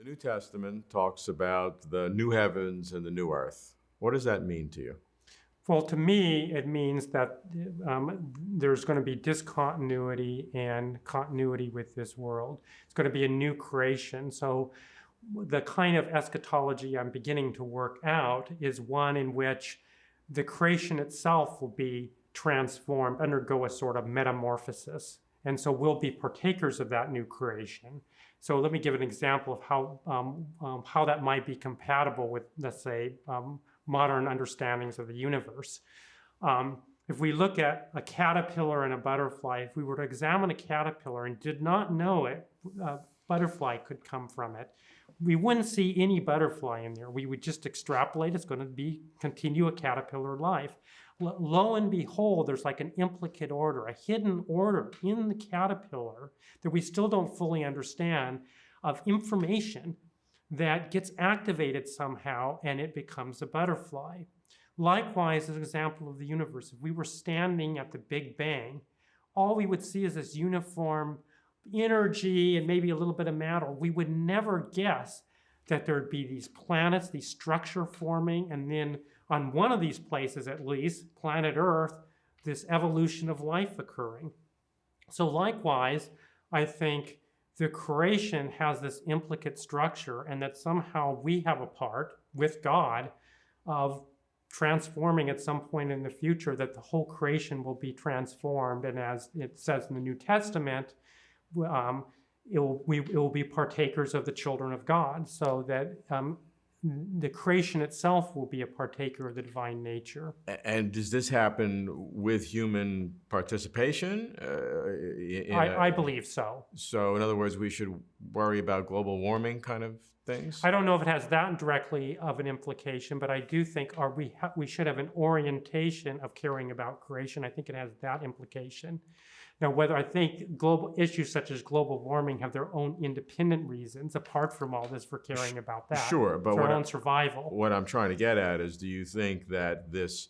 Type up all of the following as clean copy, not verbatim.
The New Testament talks about the new heavens and the new earth. What does that mean to you? Well, to me, it means that there's going to be discontinuity and continuity with this world. It's going to be a new creation. So the kind of eschatology I'm beginning to work out is one in which the creation itself will be transformed, undergo a sort of metamorphosis. And so we'll be partakers of that new creation. So let me give an example of how that might be compatible with, let's say, modern understandings of the universe. If we look at a caterpillar and a butterfly, if we were to examine a caterpillar and did not know a butterfly could come from it, we wouldn't see any butterfly in there. We would just extrapolate it's going to continue a caterpillar life. Lo and behold, there's like an implicate order, a hidden order in the caterpillar that we still don't fully understand of information that gets activated somehow and it becomes a butterfly. Likewise, as an example of the universe, if we were standing at the Big Bang, all we would see is this uniform energy and maybe a little bit of matter. We would never guess that there'd be these planets, these structure forming, and then on one of these places at least, planet Earth, this evolution of life occurring. So likewise, I think the creation has this implicate structure and that somehow we have a part with God of transforming at some point in the future, that the whole creation will be transformed. And as it says in the New Testament, it will be partakers of the children of God, so that the creation itself will be a partaker of the divine nature. And does this happen with human participation? I believe so. So in other words, we should worry about global warming kind of things? I don't know if it has that directly of an implication, but I do think we should have an orientation of caring about creation. I think it has that implication. Now, whether I think global issues such as global warming have their own independent reasons, apart from all this, for caring about that. Sure, but for our own survival. What I'm trying to get at is, do you think that this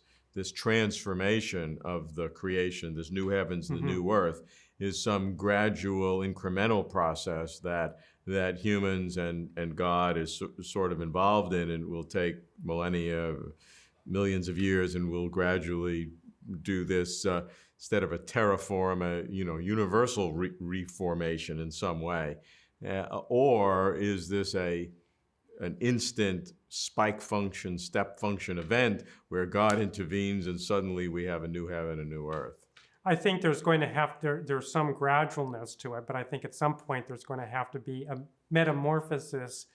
transformation of the creation, this new heavens and the new earth, is some gradual, incremental process that humans and God is sort of involved in, and will take millennia, millions of years, and will gradually do this instead of a terraform, a universal reformation in some way, or is this an instant spike function, step function event where God intervenes and suddenly we have a new heaven, a new earth? I think there's going to there's some gradualness to it, but I think at some point there's going to have to be a metamorphosis.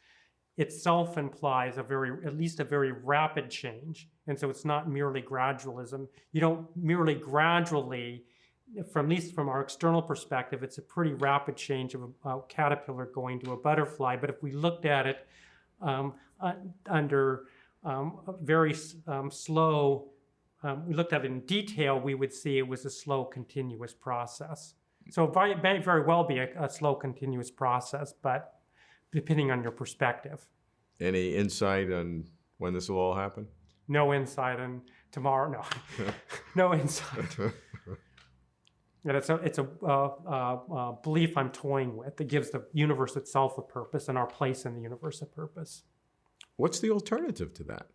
Itself implies at least a very rapid change. And so it's not merely gradualism. You don't merely gradually, at least from our external perspective, it's a pretty rapid change of a caterpillar going to a butterfly. But if we looked at it under a very slow, we looked at it in detail, we would see it was a slow, continuous process. So it may very well be a slow, continuous process, but depending on your perspective. Any insight on when this will all happen? No insight on tomorrow, no. No insight. And it's a belief I'm toying with that gives the universe itself a purpose and our place in the universe a purpose. What's the alternative to that?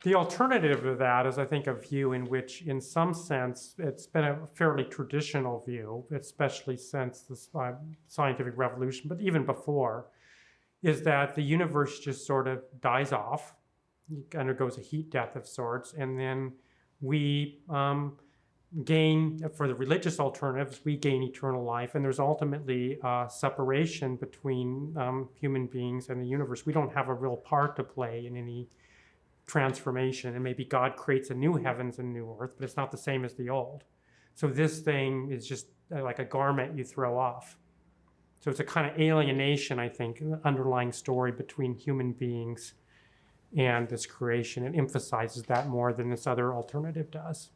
The alternative to that is, I think, a view in which, in some sense, it's been a fairly traditional view, especially since the scientific revolution, but even before, is that the universe just sort of dies off, undergoes a heat death of sorts, and then we gain, for the religious alternatives, we gain eternal life, and there's ultimately a separation between human beings and the universe. We don't have a real part to play in any transformation, and maybe God creates a new heavens and new earth, but it's not the same as the old. So this thing is just like a garment you throw off. So it's a kind of alienation, I think, underlying story between human beings and this creation. It emphasizes that more than this other alternative does.